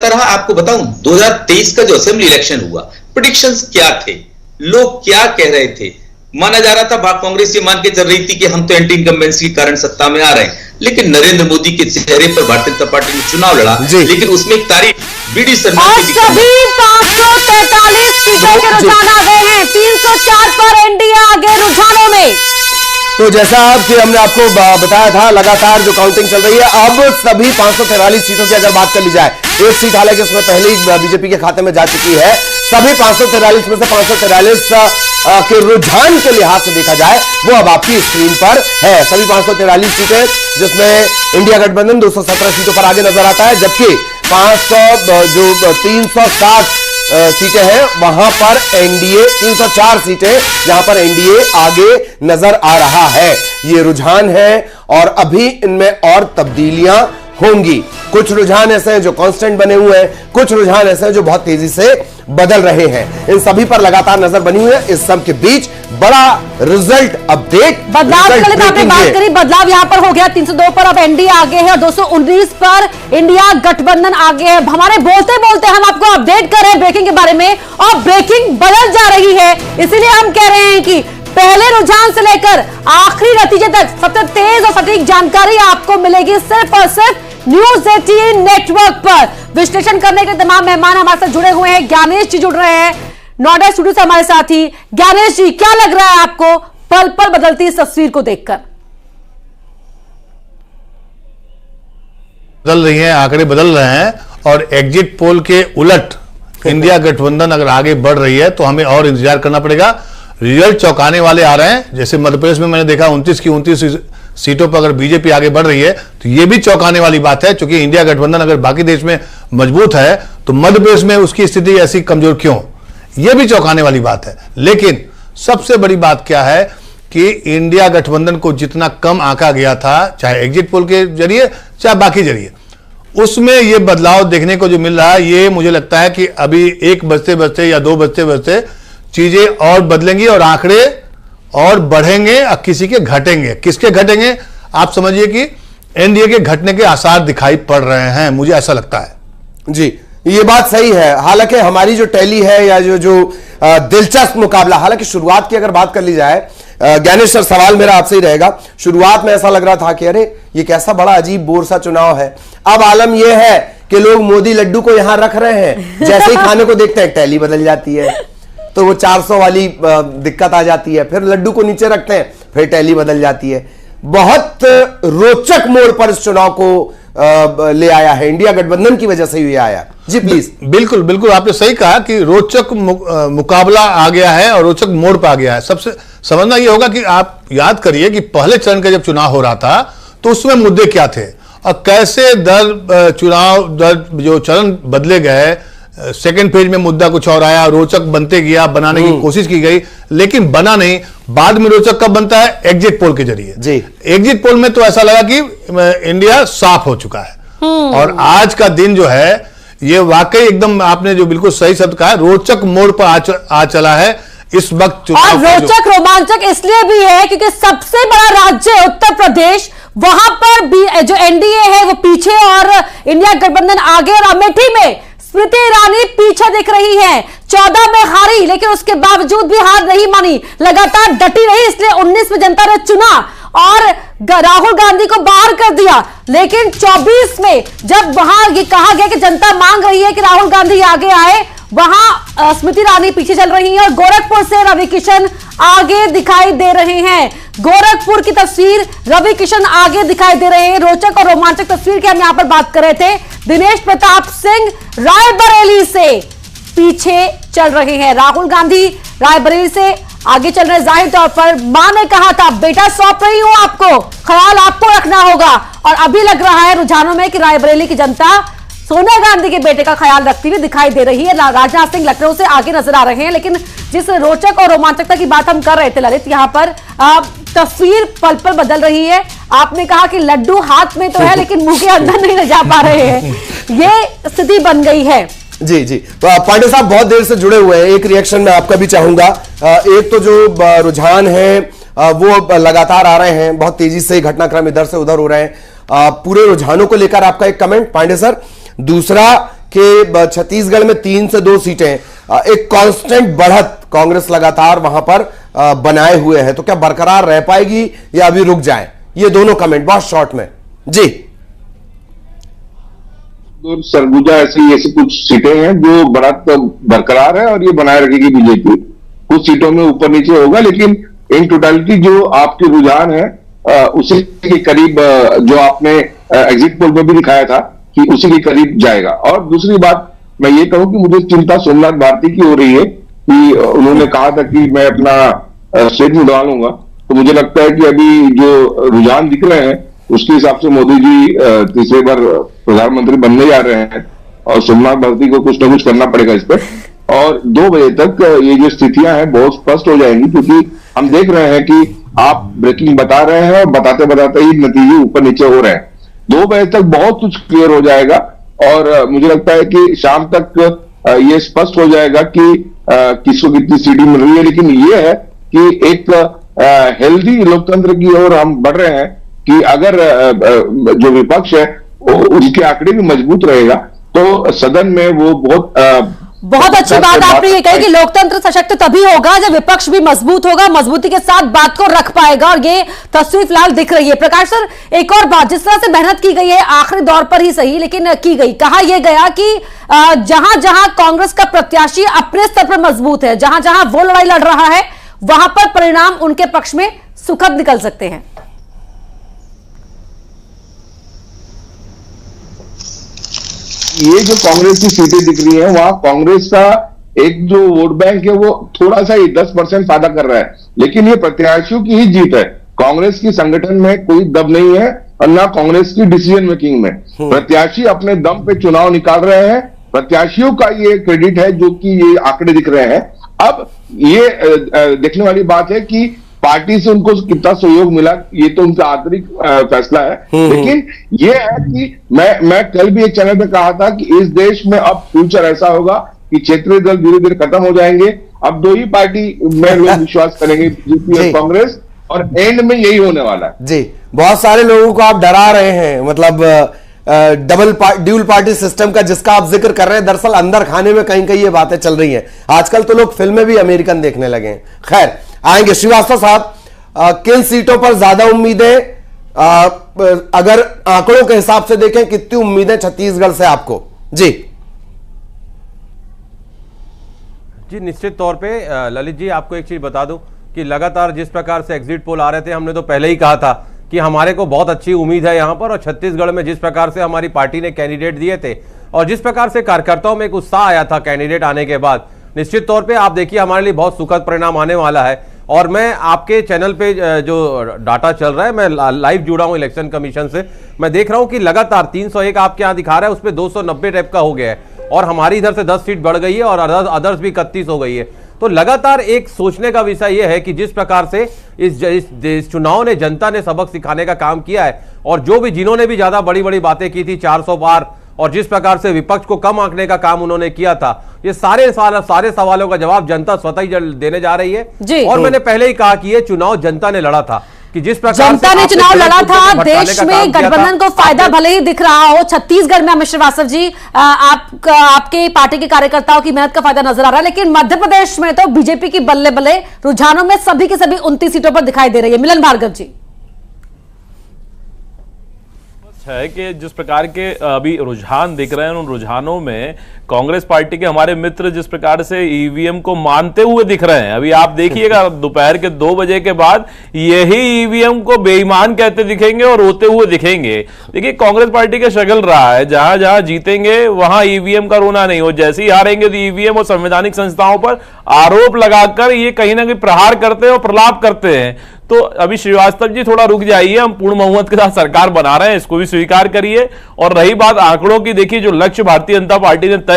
तरह आपको बताऊं 2023 का जो असेंबली इलेक्शन हुआ, प्रेडिक्शंस क्या थे, लोग क्या कह रहे थे। माना जा रहा था, कांग्रेस ये मान के चल रही थी कि हम तो एंटी इनकम्बेंसी के कारण सत्ता में आ रहे हैं, लेकिन नरेंद्र मोदी के चेहरे पर भारतीय जनता पार्टी ने चुनाव लड़ा, लेकिन उसमें एक तारीफ बीडी शर्मा और सभी 543 सीटों के रुझान आ गए हैं। 304 पर एनडीए आगे रुझानों में। तो जैसा कि हमने आपको बताया था, लगातार जो काउंटिंग चल रही है, अब सभी 543 सीटों की अगर बात कर ली जाए, एक सीट हालांकि उसमें पहले ही बीजेपी के खाते में जा चुकी है। सभी 543 में से 543 के रुझान के लिहाज से देखा जाए, वो अब आपकी स्क्रीन पर है। सभी 543 सीटें, जिसमें इंडिया गठबंधन 217 सीटों पर आगे नजर आता है, जबकि 360 सीटें हैं, वहां पर एनडीए 304 सीटें, जहां पर एनडीए आगे नजर आ रहा है। ये रुझान है और अभी इनमें और तब्दीलियां होंगी। कुछ रुझान ऐसे हैं जो कांस्टेंट बने हुए हैं, कुछ रुझान ऐसे हैं जो बहुत तेजी से बदल रहे हैं। इन सभी पर लगातार नजर बनी हुई है। इस सब के बीच बड़ा रिजल्ट अपडेट, बदलाव की आपने बात करी, बदलाव यहां पर हो गया। 302 पर अब एनडीए आगे है और 219 पर इंडिया गठबंधन आगे है। हमारे बोलते बोलते हम आपको अपडेट कर रहे हैं ब्रेकिंग के बारे में, और ब्रेकिंग बदल जा रही है। इसीलिए हम कह रहे हैं कि पहले रुझान से लेकर आखिरी नतीजे तक सबसे तेज और सटीक जानकारी आपको मिलेगी सिर्फ और सिर्फ न्यूज 18 नेटवर्क पर। विश्लेषण करने के तमाम मेहमान हमारे साथ जुड़े हुए हैं। ज्ञानेश जी जुड़ रहे हैं नोएडा स्टूडियो से हमारे साथ ही। ज्ञानेश जी, क्या लग रहा है आपको पल पल बदलती इस तस्वीर को देखकर? बदल रही हैं, आंकड़े बदल रहे हैं, और एग्जिट पोल के उलट इंडिया गठबंधन अगर आगे बढ़ रही है तो हमें और इंतजार करना पड़ेगा। रिजल्ट चौंकाने वाले आ रहे हैं। जैसे मध्य प्रदेश में मैंने देखा 29 की 29 सीटों पर अगर बीजेपी आगे बढ़ रही है तो यह भी चौंकाने वाली बात है, क्योंकि इंडिया गठबंधन अगर बाकी देश में मजबूत है तो मध्य प्रदेश में उसकी स्थिति ऐसी कमजोर क्यों, यह भी चौंकाने वाली बात है। लेकिन सबसे बड़ी बात क्या है कि इंडिया गठबंधन को जितना कम आंका गया था, चाहे एग्जिट पोल के जरिए चाहे बाकी जरिए, उसमें यह बदलाव देखने को जो मिल रहा है, ये मुझे लगता है कि अभी 1 बजते बजते या 2 बजते बजते चीजें और बदलेंगी और आंकड़े और बढ़ेंगे, और किसी के घटेंगे। किसके घटेंगे? आप समझिए कि एनडीए के घटने के आसार दिखाई पड़ रहे हैं, मुझे ऐसा लगता है। जी, ये बात सही है। हालांकि हमारी जो टैली है या जो दिलचस्प मुकाबला, हालांकि शुरुआत की अगर बात कर ली जाए, ज्ञानेश सर, सवाल मेरा आपसे ही रहेगा। शुरुआत में ऐसा लग रहा था कि अरे ये कैसा बड़ा अजीब बोर सा चुनाव है। अब आलम यह है कि लोग मोदी लड्डू को यहां रख रहे हैं, जैसे ही खाने को देखते हैं टैली बदल जाती है, तो वो 400 वाली दिक्कत आ जाती है। फिर लड्डू को नीचे रखते हैं, फिर टैली बदल जाती है। बहुत रोचक मोड़ पर इस चुनाव को ले आया है, इंडिया गठबंधन की वजह से ये आया। जी प्लीज। बिल्कुल बिल्कुल, आपने सही कहा कि रोचक मुकाबला आ गया है और रोचक मोड़ पर आ गया है। सबसे समझना यह होगा कि आप याद करिए कि पहले चरण का जब चुनाव हो रहा था तो उसमें मुद्दे क्या थे और कैसे चुनाव जो चरण बदले गए। सेकेंड फेज में मुद्दा कुछ और आया, रोचक बनते गया, बनाने की कोशिश की गई, लेकिन बना नहीं। बाद में रोचक कब बनता है? एग्जिट पोल के जरिए जी। एग्जिट पोल में तो ऐसा लगा कि इंडिया साफ हो चुका है, और आज का दिन जो है ये वाकई एकदम, आपने जो बिल्कुल सही शब्द कहा, रोचक मोड़ पर आ चला है इस वक्त। और रोचक रोमांचक इसलिए भी है क्योंकि सबसे बड़ा राज्य उत्तर प्रदेश, वहां पर भी जो एनडीए है वो पीछे और इंडिया गठबंधन आगे, और अमेठी में स्मृति ईरानी पीछे दिख रही है। 14 में हारी, लेकिन उसके बावजूद भी हार नहीं मानी, लगातार डटी रही। इसलिए 19 में जनता ने चुना और राहुल गांधी को बाहर कर दिया। लेकिन 24 में जब वहां ये कहा गया कि जनता मांग रही है कि राहुल गांधी आगे आए, वहां स्मृति ईरानी पीछे चल रही हैं और गोरखपुर से रवि किशन आगे दिखाई दे रहे हैं। गोरखपुर की तस्वीर, रवि किशन आगे दिखाई दे रहे हैं। रोचक और रोमांचक तस्वीर की हम यहां पर बात कर रहे थे। दिनेश प्रताप सिंह रायबरेली से पीछे चल रहे हैं, राहुल गांधी रायबरेली से आगे चल रहे। जाहिर तौर पर मां ने कहा था बेटा सौंप रही हूं आपको, ख्याल आपको रखना होगा, और अभी लग रहा है रुझानों में कि रायबरेली की जनता सोनिया गांधी के बेटे का ख्याल रखती हुई दिखाई दे रही है। राजनाथ सिंह लखनऊ से आगे नजर आ रहे हैं। लेकिन जिस रोचक और रोमांचकता की बात हम कर रहे थे ललित, यहाँ पर तस्वीर पल पल बदल रही है। आपने कहा कि लड्डू हाथ में तो है लेकिन मुंह के अंदर नहीं ले जा पा रहे हैं, ये स्थिति बन गई है। जी जी, पांडे साहब बहुत देर से जुड़े हुए हैं, एक रिएक्शन मैं आपका भी चाहूंगा। एक तो जो रुझान है वो लगातार आ रहे हैं, बहुत तेजी से घटनाक्रम इधर से उधर हो रहे हैं। पूरे रुझानों को लेकर आपका एक कमेंट पांडे सर। दूसरा कि छत्तीसगढ़ में 3 से 2 सीटें, एक कांस्टेंट बढ़त कांग्रेस लगातार वहां पर बनाए हुए है, तो क्या बरकरार रह पाएगी या अभी रुक जाए? ये दोनों कमेंट बहुत शॉर्ट में जी। सरगुजा ऐसी कुछ सीटें हैं जो बढ़त बरकरार है और ये बनाए रखेगी बीजेपी। कुछ सीटों में ऊपर नीचे होगा, लेकिन इन टोटलिटी जो आपके रुझान है उसी के करीब, जो आपने एग्जिट पोल में भी दिखाया था कि उसी के करीब जाएगा। और दूसरी बात मैं ये कहूं कि मुझे चिंता सोमनाथ भारती की हो रही है कि उन्होंने कहा था कि मैं अपना स्टेट में डालूंगा, तो मुझे लगता है कि अभी जो रुझान दिख रहे हैं उसके हिसाब से मोदी जी तीसरी बार प्रधानमंत्री बनने जा रहे हैं और सोमनाथ भारती को कुछ ना कुछ करना पड़ेगा इस पर। और 2 बजे तक ये जो स्थितियां हैं बहुत स्पष्ट हो जाएंगी, क्योंकि हम देख रहे हैं कि आप ब्रेकिंग बता रहे हैं और बताते बताते ही नतीजे ऊपर नीचे हो रहे हैं। 2 बजे तक बहुत कुछ क्लियर हो जाएगा और मुझे लगता है कि शाम तक ये स्पष्ट हो जाएगा कि किसको कितनी सीटें मिल रही है। लेकिन ये है कि एक हेल्दी लोकतंत्र की ओर हम बढ़ रहे हैं कि अगर जो विपक्ष है उसके आंकड़े भी मजबूत रहेगा तो सदन में वो बहुत अच्छी बात आपने ये कही कि लोकतंत्र सशक्त तभी होगा जब विपक्ष भी मजबूत होगा, मजबूती के साथ बात को रख पाएगा, और ये तस्वीर फिलहाल दिख रही है। प्रकाश सर, एक और बात, जिस तरह से मेहनत की गई है आखिरी दौर पर ही सही लेकिन की गई, कहा यह गया कि जहां जहां कांग्रेस का प्रत्याशी अपने स्तर पर मजबूत है, जहां जहां वो लड़ाई लड़ रहा है वहां पर परिणाम उनके पक्ष में सुखद निकल सकते हैं। ये जो कांग्रेस की सीटें दिख रही हैं वहां कांग्रेस का एक जो वोट बैंक है वो थोड़ा सा ही 10% फायदा कर रहा है, लेकिन ये प्रत्याशियों की ही जीत है। कांग्रेस की संगठन में कोई दम नहीं है और ना कांग्रेस की डिसीजन मेकिंग में। प्रत्याशी अपने दम पे चुनाव निकाल रहे हैं, प्रत्याशियों का ये क्रेडिट है जो कि ये आंकड़े दिख रहे हैं। अब ये देखने वाली बात है कि पार्टी से उनको कितना सहयोग मिला, ये तो उनका आंतरिक फैसला है। लेकिन ये है कि मैं कल भी एक चैनल पे कहा था कि इस देश में अब फ्यूचर ऐसा होगा कि क्षेत्रीय दल धीरे धीरे खत्म हो जाएंगे। अब 2 ही पार्टी में लोग विश्वास करेंगे, बीजेपी और कांग्रेस, और एंड में यही होने वाला है। जी, बहुत सारे लोगों को आप डरा रहे हैं, मतलब ड्यूल पार्टी सिस्टम का जिसका आप जिक्र कर रहे हैं, दरअसल अंदर खाने में कहीं कहीं ये बातें चल रही हैं। आजकल तो लोग फिल्में भी अमेरिकन देखने लगे हैं। खैर, आएंगे श्रीवास्तव साहब, किन सीटों पर ज्यादा उम्मीदें, अगर आंकड़ों के हिसाब से देखें कितनी उम्मीदें छत्तीसगढ़ से आपको? जी जी, निश्चित तौर पे ललित जी, आपको एक चीज बता दूं कि लगातार जिस प्रकार से एग्जिट पोल आ रहे थे, हमने तो पहले ही कहा था कि हमारे को बहुत अच्छी उम्मीद है यहां पर। और छत्तीसगढ़ में जिस प्रकार से हमारी पार्टी ने कैंडिडेट दिए थे और जिस प्रकार से कार्यकर्ताओं में एक उत्साह आया था कैंडिडेट आने के बाद, निश्चित तौर पे आप देखिए हमारे लिए बहुत सुखद परिणाम आने वाला है। और मैं आपके चैनल पे जो डाटा चल रहा है, मैं लाइव जुड़ा हूं इलेक्शन कमीशन से, मैं देख रहा हूं कि लगातार 301 आपके यहां दिखा रहा है, उस पर 290 टाइप का हो गया है और हमारी इधर से 10 सीट बढ़ गई है और अदर्स भी 31 हो गई है। तो लगातार एक सोचने का विषय यह है कि जिस प्रकार से इस चुनाव ने जनता ने सबक सिखाने का काम किया है, और जो भी जिन्होंने भी ज्यादा बड़ी बड़ी बातें की थी 400 पार, और जिस प्रकार से विपक्ष को कम आंकने का काम उन्होंने किया था, ये सारे सवालों का जवाब जनता स्वतः ही देने जा रही है। और मैंने पहले ही कहा कि ये चुनाव जनता ने लड़ा था, कि जिस प्रकार जनता ने चुनाव लड़ा था, देश में गठबंधन को फायदा भले ही दिख रहा हो, छत्तीसगढ़ में अमित श्रीवास्तव जी आपके पार्टी के कार्यकर्ताओं की मेहनत का फायदा नजर आ रहा है, लेकिन मध्य प्रदेश में तो बीजेपी की बल्ले बल्ले रुझानों में सभी के सभी 29 सीटों पर दिखाई दे रही है। मिलन भार्गव जी, है कि जिस प्रकार के अभी रुझान दिख रहे हैं, उन रुझानों में कांग्रेस पार्टी के हमारे मित्र जिस प्रकार से ईवीएम को मानते हुए दिख रहे हैं। अभी आप देखिएगा दोपहर के 2 बजे के बाद यही ईवीएम को बेईमान कहते दिखेंगे और रोते हुए दिखेंगे। देखिए, कांग्रेस पार्टी का शगल रहा है, जहां जहां जीतेंगे वहां ईवीएम का रोना नहीं हो, जैसे ही हारेंगे तो ईवीएम और संवैधानिक संस्थाओं पर आरोप लगाकर ये कहीं ना कहीं प्रहार करते हैं और प्रलाप करते हैं। तो अभी श्रीवास्तव जी थोड़ा रुक जाइए, हम पूर्ण बहुमत के साथ सरकार बना रहे हैं, इसको भी स्वीकार करिए। और रही बात आंकड़ों की, देखिए जो लक्ष्य भारतीय जनता पार्टी ने तय